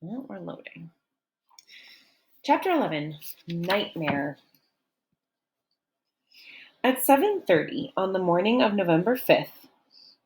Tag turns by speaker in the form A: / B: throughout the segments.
A: Well, we're loading. Chapter 11, Nightmare. At 7:30 on the morning of November 5th,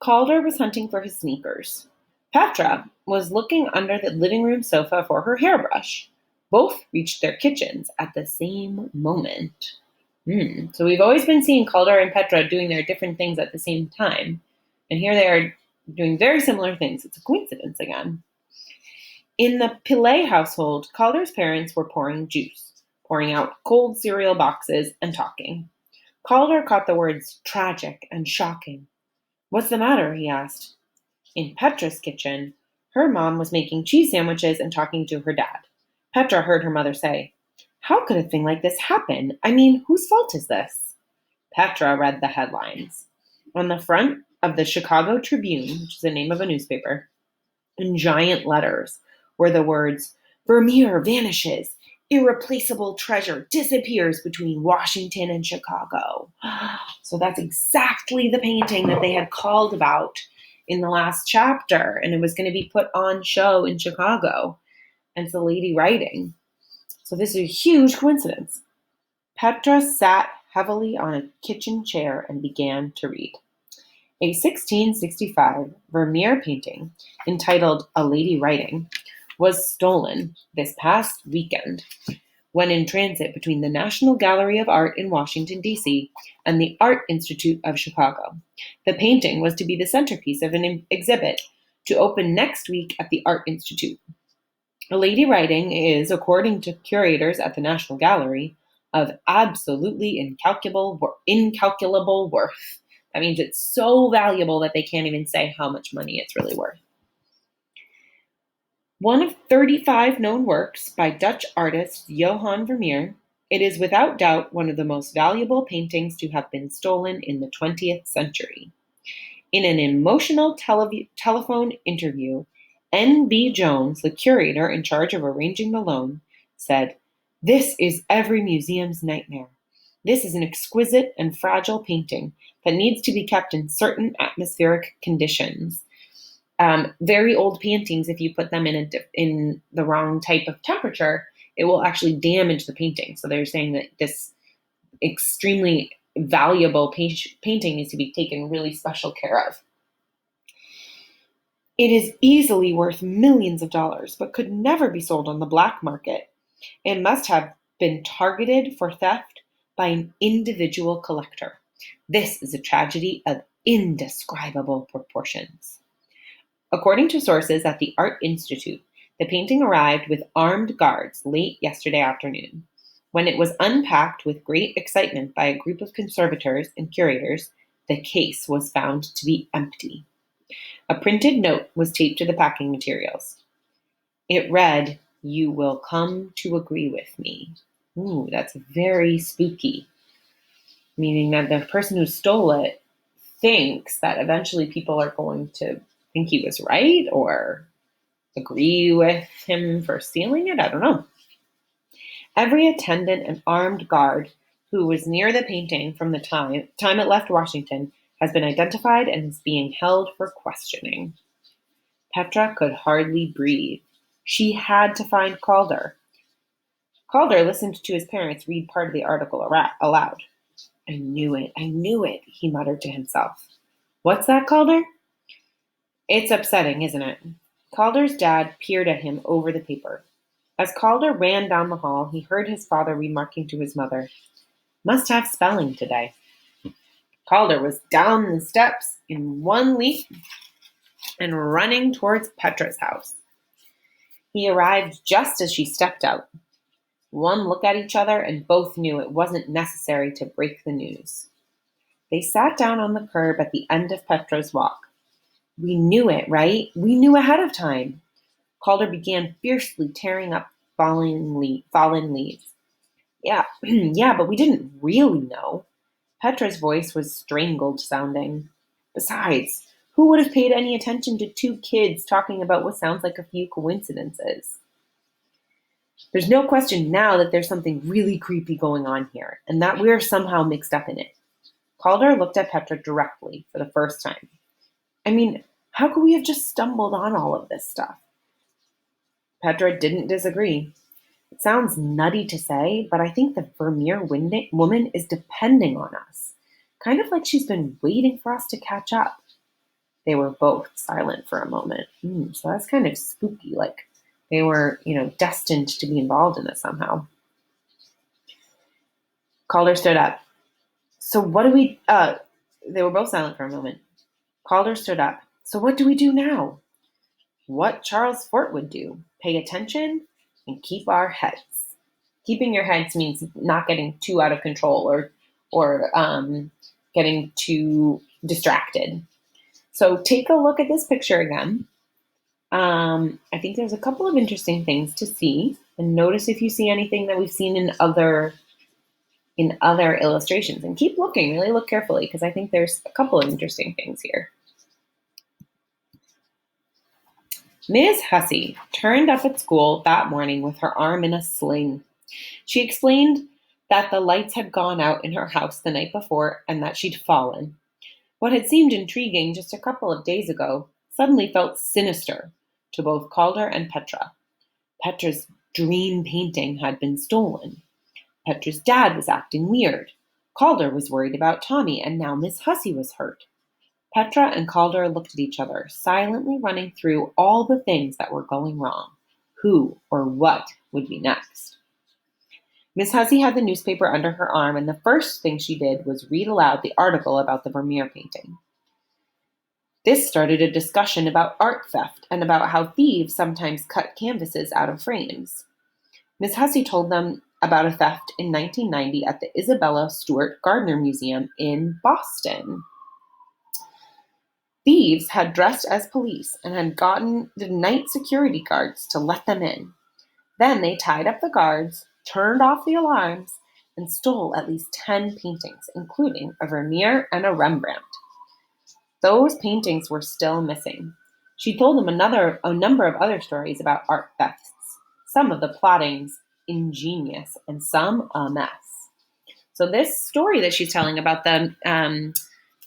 A: Calder was hunting for his sneakers. Petra was looking under the living room sofa for her hairbrush. Both reached their kitchens at the same moment. So we've always been seeing Calder and Petra doing their different things at the same time. And here they are doing very similar things. It's a coincidence again. In the Pillay household, Calder's parents were pouring juice, pouring out cold cereal boxes, and talking. Calder caught the words tragic and shocking. What's the matter? He asked. In Petra's kitchen, her mom was making cheese sandwiches and talking to her dad. Petra heard her mother say, How could a thing like this happen? I mean, whose fault is this? Petra read the headlines. On the front of the Chicago Tribune, which is the name of a newspaper, in giant letters were the words, Vermeer vanishes. Irreplaceable treasure disappears between Washington and Chicago. So that's exactly the painting that they had called about in the last chapter, and it was going to be put on show in Chicago. And it's the lady writing. So this is a huge coincidence. Petra sat heavily on a kitchen chair and began to read. A 1665 Vermeer painting entitled A Lady Writing was stolen this past weekend when in transit between the National Gallery of Art in Washington, D.C. and the Art Institute of Chicago. The painting was to be the centerpiece of an exhibit to open next week at the Art Institute. A Lady Writing is, according to curators at the National Gallery, of absolutely incalculable worth. That means it's so valuable that they can't even say how much money it's really worth. One of 35 known works by Dutch artist Johan Vermeer, it is without doubt one of the most valuable paintings to have been stolen in the 20th century. In an emotional telephone interview, N.B. Jones, the curator in charge of arranging the loan, said, This is every museum's nightmare. This is an exquisite and fragile painting that needs to be kept in certain atmospheric conditions. Very old paintings, if you put them in the wrong type of temperature, it will actually damage the painting. So they're saying that this extremely valuable painting needs to be taken really special care of. It is easily worth millions of dollars, but could never be sold on the black market. It must have been targeted for theft by an individual collector. This is a tragedy of indescribable proportions. According to sources at the Art Institute, the painting arrived with armed guards late yesterday afternoon. When it was unpacked with great excitement by a group of conservators and curators, the case was found to be empty. A printed note was taped to the packing materials. It read, You will come to agree with me. Ooh, that's very spooky. Meaning that the person who stole it thinks that eventually people are going to think he was right or agree with him for stealing it. I don't know. Every attendant and armed guard who was near the painting from the time it left Washington has been identified and is being held for questioning. Petra could hardly breathe. She had to find Calder. Calder listened to his parents read part of the article aloud. I knew it, he muttered to himself. What's that, Calder? It's upsetting, isn't it? Calder's dad peered at him over the paper. As Calder ran down the hall, he heard his father remarking to his mother, Must have spelling today. Calder was down the steps in one leap and running towards Petra's house. He arrived just as she stepped out. One look at each other and both knew it wasn't necessary to break the news. They sat down on the curb at the end of Petra's walk. We knew it, right? We knew ahead of time. Calder began fiercely tearing up fallen leaves. Yeah, yeah, but we didn't really know. Petra's voice was strangled sounding. Besides, who would have paid any attention to two kids talking about what sounds like a few coincidences? There's no question now that there's something really creepy going on here, and that we're somehow mixed up in it. Calder looked at Petra directly for the first time. I mean, how could we have just stumbled on all of this stuff? Petra didn't disagree. It sounds nutty to say, but I think the Vermeer woman is depending on us, kind of like she's been waiting for us to catch up. They were both silent for a moment. So that's kind of spooky, like they were, destined to be involved in this somehow. Calder stood up. So what do we, they were both silent for a moment. Calder stood up. So what do we do now? What Charles Fort would do. Pay attention and keep our heads. Keeping your heads means not getting too out of control or getting too distracted. So take a look at this picture again. I think there's a couple of interesting things to see, and notice if you see anything that we've seen in other illustrations. And keep looking, really look carefully, because I think there's a couple of interesting things here. Ms. Hussey turned up at school that morning with her arm in a sling. She explained that the lights had gone out in her house the night before and that she'd fallen. What had seemed intriguing just a couple of days ago suddenly felt sinister to both Calder and Petra. Petra's dream painting had been stolen. Petra's dad was acting weird. Calder was worried about Tommy, and now Miss Hussey was hurt. Petra and Calder looked at each other, silently running through all the things that were going wrong. Who or what would be next? Miss Hussey had the newspaper under her arm, and the first thing she did was read aloud the article about the Vermeer painting. This started a discussion about art theft and about how thieves sometimes cut canvases out of frames. Miss Hussey told them about a theft in 1990 at the Isabella Stewart Gardner Museum in Boston. Thieves had dressed as police and had gotten the night security guards to let them in. Then they tied up the guards, turned off the alarms, and stole at least 10 paintings, including a Vermeer and a Rembrandt. Those paintings were still missing. She told them a number of other stories about art thefts, some of the plottings ingenious and some a mess. So this story that she's telling about the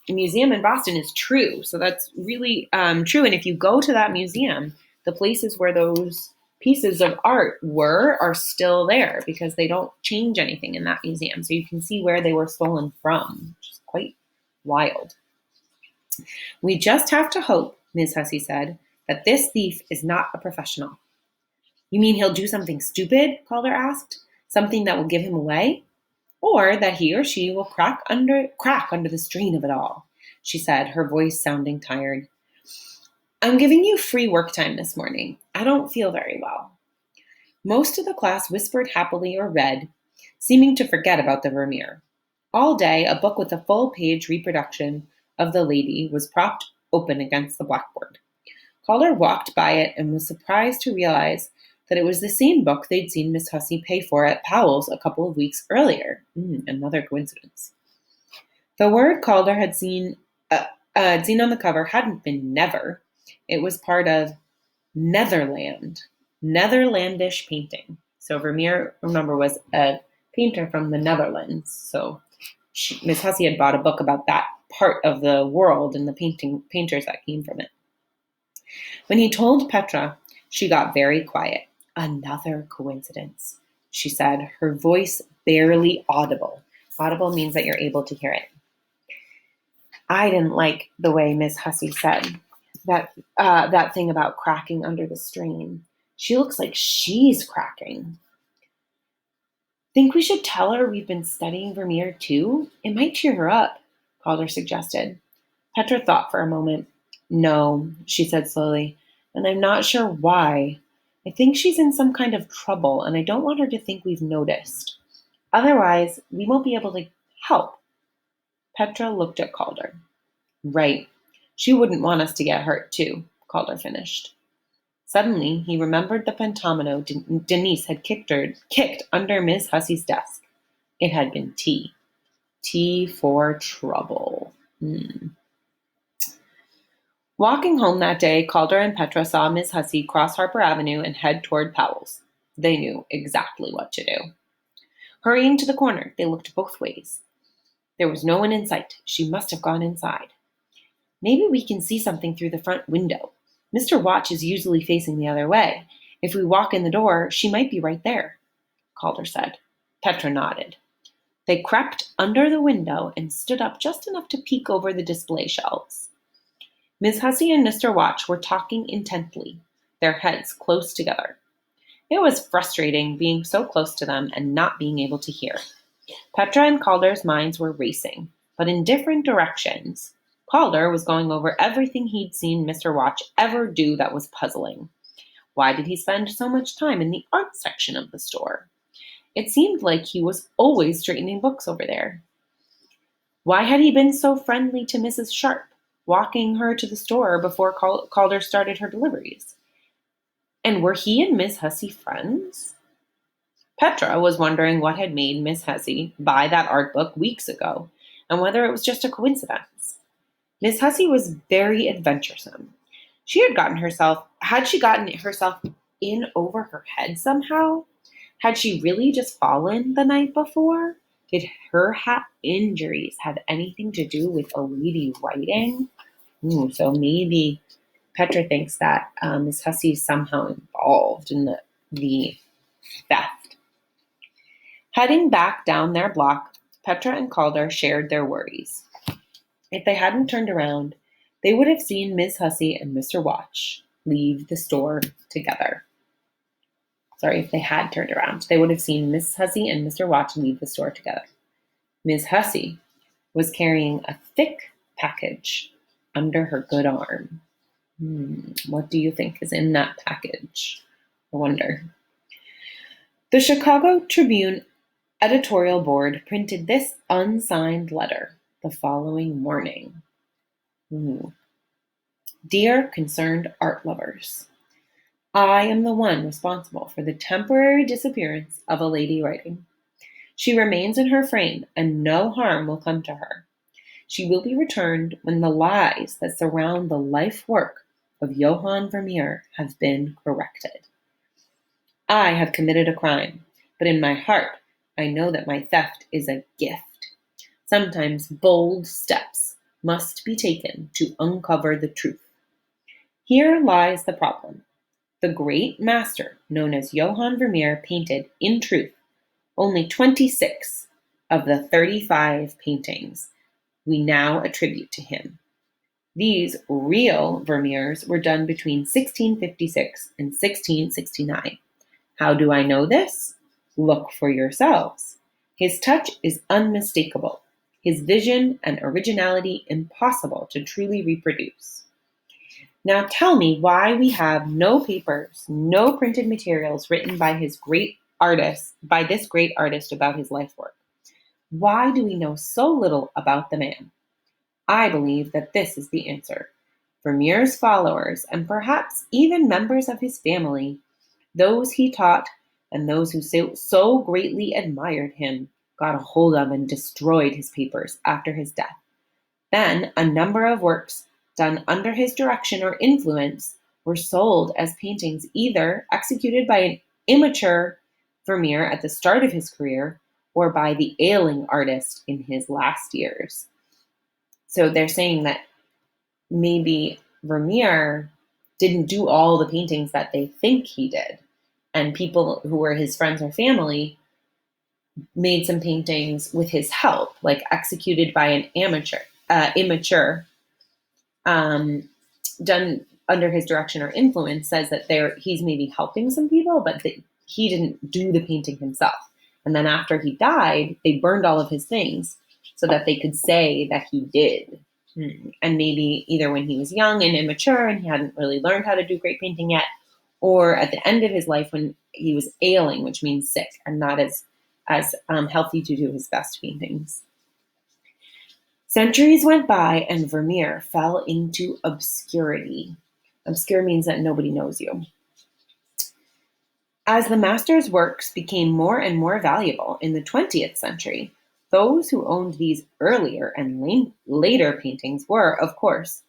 A: museum in Boston is true. So that's really true. And if you go to that museum, the places where those pieces of art are still there because they don't change anything in that museum. So you can see where they were stolen from, which is quite wild. We just have to hope, Ms. Hussey said, that this thief is not a professional. You mean he'll do something stupid? Calder asked. Something that will give him away? Or that he or she will crack under the strain of it all, she said, her voice sounding tired. I'm giving you free work time this morning. I don't feel very well. Most of the class whispered happily or read, seeming to forget about the Vermeer. All day, a book with a full-page reproduction of the lady was propped open against the blackboard. Calder walked by it and was surprised to realize that it was the same book they'd seen Miss Hussey pay for at Powell's a couple of weeks earlier. Another coincidence. The word Calder had seen on the cover hadn't been never. It was part of Netherlandish painting. So Vermeer, remember, was a painter from the Netherlands. So Miss Hussey had bought a book about that part of the world and the painters that came from it. When he told Petra, she got very quiet. Another coincidence, she said, her voice barely audible. Audible means that you're able to hear it. I didn't like the way Miss Hussey said that thing about cracking under the strain. She looks like she's cracking. Think we should tell her we've been studying Vermeer too? It might cheer her up, Calder suggested. Petra thought for a moment. No, she said slowly, and I'm not sure why. I think she's in some kind of trouble, and I don't want her to think we've noticed. Otherwise, we won't be able to help. Petra looked at Calder. Right. She wouldn't want us to get hurt, too, Calder finished. Suddenly, he remembered the pentomino Denise had kicked under Miss Hussey's desk. It had been T. T for trouble. Walking home that day, Calder and Petra saw Miss Hussey cross Harper Avenue and head toward Powell's. They knew exactly what to do. Hurrying to the corner, they looked both ways. There was no one in sight. She must have gone inside. Maybe we can see something through the front window. Mr. Watch is usually facing the other way, If we walk in the door, she might be right there, Calder said. Petra nodded. They crept under the window and stood up just enough to peek over the display shelves. Miss Hussey and Mr. Watch were talking intently, their heads close together. It was frustrating being so close to them and not being able to hear. Petra and Calder's minds were racing, but in different directions. Calder was going over everything he'd seen Mr. Watch ever do that was puzzling. Why did he spend so much time in the art section of the store? It seemed like he was always straightening books over there. Why had he been so friendly to Mrs. Sharp, walking her to the store before Calder started her deliveries? And were he and Miss Hussey friends? Petra was wondering what had made Miss Hussey buy that art book weeks ago, and whether it was just a coincidence. Miss Hussey was very adventuresome. Had she gotten herself in over her head somehow? Had she really just fallen the night before? Did her injuries have anything to do with a lady writing? So maybe Petra thinks that Miss Hussey is somehow involved in the theft. Heading back down their block, Petra and Calder shared their worries. If they hadn't turned around, they would have seen Miss Hussey and Mr. Watch leave the store together. If they had turned around, they would have seen Miss Hussey and Mr. Watch leave the store together. Miss Hussey was carrying a thick package under her good arm. What do you think is in that package? I wonder. The Chicago Tribune editorial board printed this unsigned letter the following morning. Dear concerned art lovers, I am the one responsible for the temporary disappearance of a lady writing. She remains in her frame, and no harm will come to her. She will be returned when the lies that surround the life work of Johann Vermeer have been corrected. I have committed a crime, but in my heart I know that my theft is a gift. Sometimes bold steps must be taken to uncover the truth. Here lies the problem. The great master known as Johann Vermeer painted, in truth, only 26 of the 35 paintings we now attribute to him. These real Vermeers were done between 1656 and 1669. How do I know this? Look for yourselves. His touch is unmistakable, his vision and originality impossible to truly reproduce. Now tell me why we have no papers, no printed materials written by this great artist about his life work. Why do we know so little about the man? I believe that this is the answer. Vermeer's followers, and perhaps even members of his family, those he taught and those who so greatly admired him, got a hold of and destroyed his papers after his death. Then a number of works done under his direction or influence were sold as paintings either executed by an immature Vermeer at the start of his career or by the ailing artist in his last years. So they're saying that maybe Vermeer didn't do all the paintings that they think he did, and people who were his friends or family made some paintings with his help, like executed by an immature, done under his direction or influence, says that he's maybe helping some people, but that he didn't do the painting himself. And then after he died, they burned all of his things so that they could say that he did. And maybe either when he was young and immature and he hadn't really learned how to do great painting yet, or at the end of his life when he was ailing, which means sick and not as healthy to do his best paintings. Centuries went by and Vermeer fell into obscurity. Obscure means that nobody knows you. As the master's works became more and more valuable in the 20th century, those who owned these earlier and later paintings were, of course,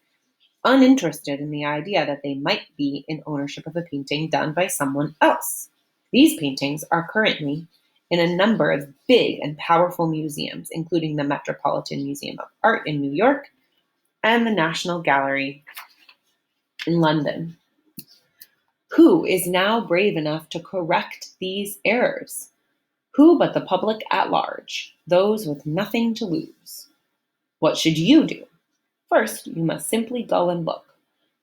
A: uninterested in the idea that they might be in ownership of a painting done by someone else. These paintings are currently in a number of big and powerful museums, including the Metropolitan Museum of Art in New York and the National Gallery in London. Who is now brave enough to correct these errors? Who but the public at large, those with nothing to lose? What should you do? First, you must simply go and look.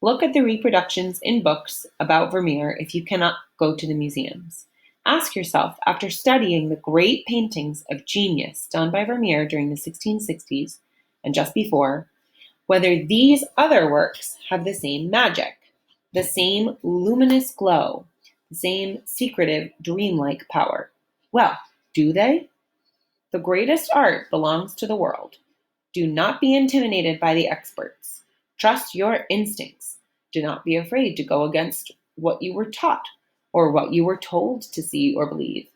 A: Look at the reproductions in books about Vermeer if you cannot go to the museums. Ask yourself, after studying the great paintings of genius done by Vermeer during the 1660s and just before, whether these other works have the same magic, the same luminous glow, the same secretive, dreamlike power. Well, do they? The greatest art belongs to the world. Do not be intimidated by the experts. Trust your instincts. Do not be afraid to go against what you were taught or what you were told to see or believe.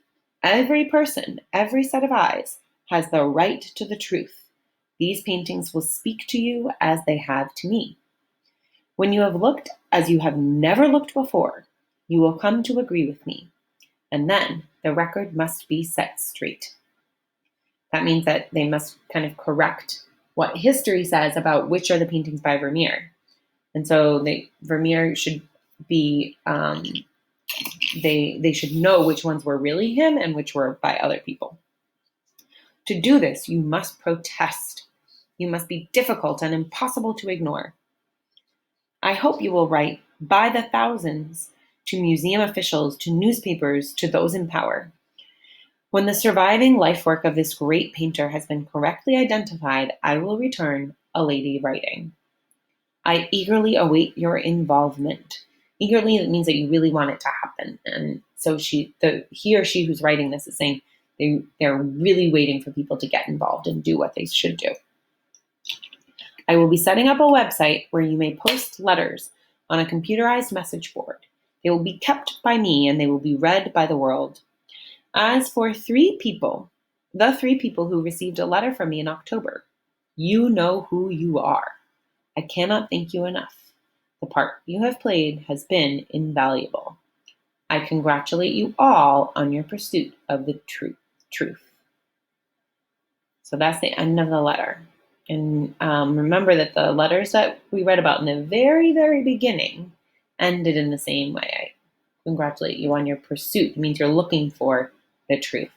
A: Every person, every set of eyes, has the right to the truth. These paintings will speak to you as they have to me. When you have looked as you have never looked before, you will come to agree with me. And then the record must be set straight. That means that they must kind of correct what history says about which are the paintings by Vermeer. And so Vermeer should be, they should know which ones were really him and which were by other people. To do this, you must protest. You must be difficult and impossible to ignore. I hope you will write by the thousands to museum officials, to newspapers, to those in power. When the surviving life work of this great painter has been correctly identified, I will return a lady writing. I eagerly await your involvement. Eagerly, it means that you really want it to happen. And so he or she who's writing this is saying they're really waiting for people to get involved and do what they should do. I will be setting up a website where you may post letters on a computerized message board. They will be kept by me and they will be read by the world. As for the three people who received a letter from me in October, you know who you are. I cannot thank you enough. The part you have played has been invaluable. I congratulate you all on your pursuit of the truth. So that's the end of the letter. And remember that the letters that we read about in the very, very beginning ended in the same way. I congratulate you on your pursuit. It means you're looking for the truth.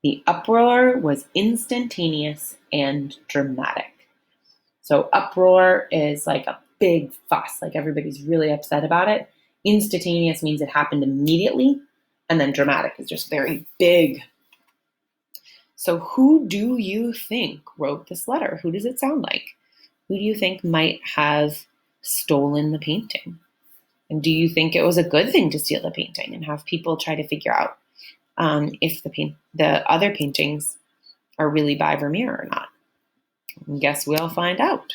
A: The uproar was instantaneous and dramatic. So uproar is like a big fuss, like everybody's really upset about it. Instantaneous means it happened immediately, and then dramatic is just very big. So who do you think wrote this letter? Who does it sound like? Who do you think might have stolen the painting? And do you think it was a good thing to steal the painting and have people try to figure out if the other paintings are really by Vermeer or not? I guess we'll find out.